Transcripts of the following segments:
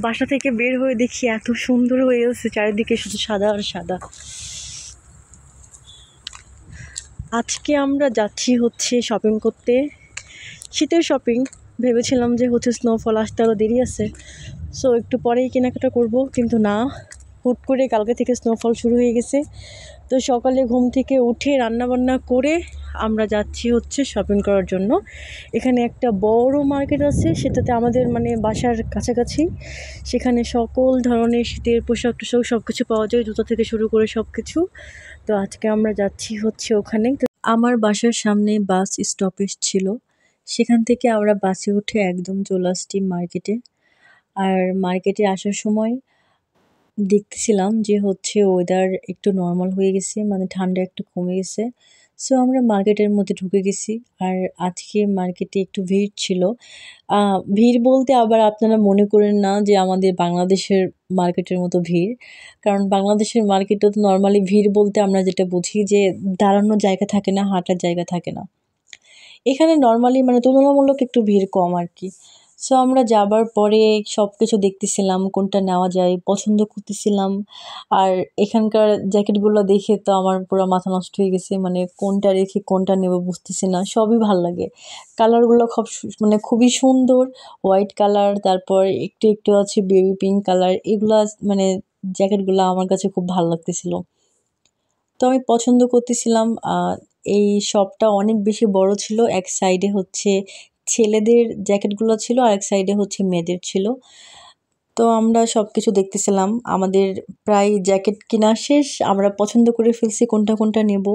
বাসা থেকে বের হয়ে দেখি এত সুন্দর হয়ে গেছে, চারিদিকে শুধু সাদা আর সাদা। আজকে আমরা যাচ্ছি হচ্ছে শপিং করতে, শীতের শপিং। ভেবেছিলাম যে হচ্ছে স্নোফল আসতে আরও দেরি আছে, সো একটু পরেই কেনাকাটা করব, কিন্তু না, হুট করে কালকে থেকে স্নোফল শুরু হয়ে গেছে। তো সকালে ঘুম থেকে উঠে রান্নাবান্না করে আমরা যাচ্ছি হচ্ছে শপিং করার জন্য। এখানে একটা বড় মার্কেট আছে, সেটাতে আমাদের মানে বাসার কাছাকাছি। সেখানে সকল ধরনের শীতের পোশাক টোশাক সব কিছু পাওয়া যায়, জুতো থেকে শুরু করে সব কিছু। তো আজকে আমরা যাচ্ছি হচ্ছে ওখানে। তো আমার বাসার সামনে বাস স্টপেজ ছিল, সেখান থেকে আমরা বাসে উঠে একদম চলে আসছি মার্কেটে। আর মার্কেটে আসার সময় দেখতেছিলাম যে হচ্ছে ওয়েদার একটু নর্মাল হয়ে গেছে, মানে ঠান্ডা একটু কমে গেছে। সো আমরা মার্কেটের মধ্যে ঢুকে গেছি। আর আজকে মার্কেটে একটু ভিড় ছিল। ভিড় বলতে আবার আপনারা মনে করেন না যে আমাদের বাংলাদেশের মার্কেটের মতো ভিড়। কারণ বাংলাদেশের মার্কেটে তো নর্মালি ভিড় বলতে আমরা যেটা বুঝি যে দাঁড়ানোর জায়গা থাকে না, হাঁটার জায়গা থাকে না। এখানে নর্মালি মানে তুলনামূলক একটু ভিড় কম আর কি। সো আমরা যাবার পরে সব কিছু দেখতেছিলাম, কোনটা নেওয়া যায় পছন্দ করতেছিলাম। আর এখানকার জ্যাকেটগুলো দেখে তো আমার পুরো মাথা নষ্ট হয়ে গেছে, মানে কোনটা রেখে কোনটা নেব বুঝতেছি না। সবই ভাল লাগে, কালারগুলো মানে খুবই সুন্দর। হোয়াইট কালার, তারপর একটু একটু আছে বেবি পিঙ্ক কালার, এগুলা মানে জ্যাকেটগুলো আমার কাছে খুব ভালো লাগতেছিল। তো আমি পছন্দ করতেছিলাম। এই শপটা অনেক বেশি বড় ছিল। এক সাইডে হচ্ছে ছেলেদের জ্যাকেটগুলো ছিল, আর এক সাইডে হচ্ছে মেয়েদের ছিল। তো আমরা সব কিছু দেখতেছিলাম। আমাদের প্রায় জ্যাকেট কেনা শেষ, আমরা পছন্দ করে ফেলছি কোনটা কোনটা নেব।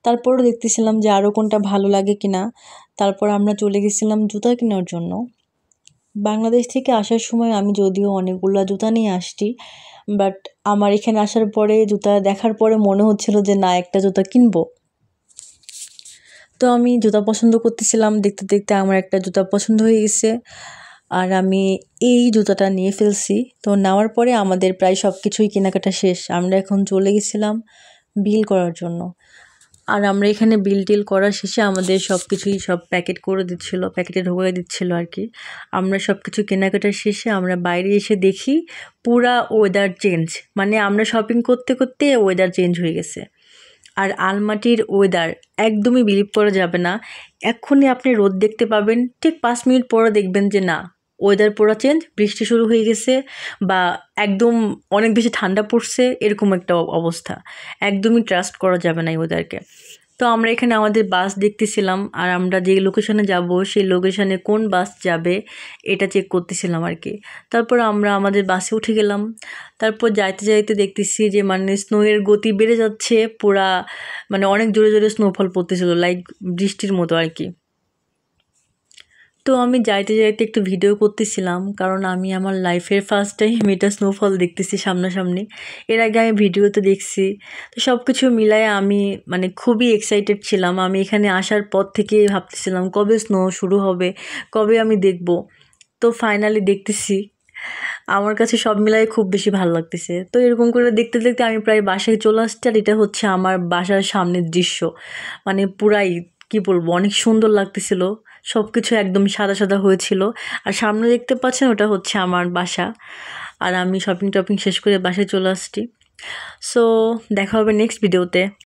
তারপরও দেখতেছিলাম যে আরও কোনটা ভালো লাগে কিনা। তারপর আমরা চলে গেছিলাম জুতা কেনার জন্য। বাংলাদেশ থেকে আসার সময় আমি যদিও অনেকগুলা জুতা নিয়ে আসছি, বাট আমার এখানে আসার পরে জুতা দেখার পরে মনে হচ্ছিল যে না, একটা জুতা কিনবো। তো আমি জুতা পছন্দ করতেছিলাম, দেখতে দেখতে আমার একটা জুতা পছন্দ হয়ে গেছে, আর আমি এই জুতাটা নিয়ে ফেলছি। তো নেওয়ার পরে আমাদের প্রায় সব কিছুই কেনাকাটা শেষ। আমরা এখন চলে গেছিলাম বিল করার জন্য। আর আমরা এখানে বিল টিল করা শেষে আমাদের সব কিছুই সব প্যাকেট করে দিচ্ছিলো, প্যাকেটে ঢোকাই দিচ্ছিলো আর কি। আমরা সব কিছু কেনাকাটা শেষে আমরা বাইরে এসে দেখি পুরা ওয়েদার চেঞ্জ, মানে আমরা শপিং করতে করতে ওয়েদার চেঞ্জ হয়ে গেছে। আর আলমাটির ওয়েদার একদমই বিলিভ করা যাবে না। এক্ষুনি আপনি রোদ দেখতে পাবেন, ঠিক 5 মিনিট পরে দেখবেন যে না, ওয়েদার পুরো চেঞ্জ, বৃষ্টি শুরু হয়ে গেছে, বা একদম অনেক বেশি ঠান্ডা পড়ছে, এরকম একটা অবস্থা। একদমই ট্রাস্ট করা যাবে না এই ওয়েদারকে। তো আমরা এখানে আমাদের বাস দেখতেছিলাম, আর আমরা যে লোকেশনে যাব সেই লোকেশনে কোন বাস যাবে এটা চেক করতেছিলাম আর কি। তারপর আমরা আমাদের বাসে উঠে গেলাম। তারপর যাইতে যাইতে দেখতেছি যে মানে স্নোয়ের গতি বেড়ে যাচ্ছে, পুরা মানে অনেক জোরে জোরে স্নোফল পড়তেছিল, লাইক বৃষ্টির মতো আর কি। তো আমি যাইতে যাইতে একটু ভিডিও করতেছিলাম, কারণ আমি আমার লাইফের ফার্স্ট টাইম এটা স্নোফল দেখতেছি সামনাসামনি। এর আগে আমি ভিডিওতে দেখছি। তো সব কিছু মিলায়ে আমি মানে খুবই এক্সাইটেড ছিলাম। আমি এখানে আসার পর থেকেই ভাবতেছিলাম কবে স্নো শুরু হবে, কবে আমি দেখব। তো ফাইনালি দেখতেছি। আমার কাছে সব মিলায়ে খুব বেশি ভালো লাগতেছে। তো এরকম করে দেখতে দেখতে আমি প্রায় বাসায় চলে আসছি, আর এটা হচ্ছে আমার বাসার সামনের দৃশ্য। মানে পুরাই কি বলবো, অনেক সুন্দর লাগতেছিল। সব কিছু একদম সাদা সাদা হয়েছিল। আর সামনে দেখতে পাচ্ছেন ওটা হচ্ছে আমার বাসা। আর আমি শপিং টপিং শেষ করে বাসায় চলে আসছি। সো দেখা হবে নেক্সট ভিডিওতে।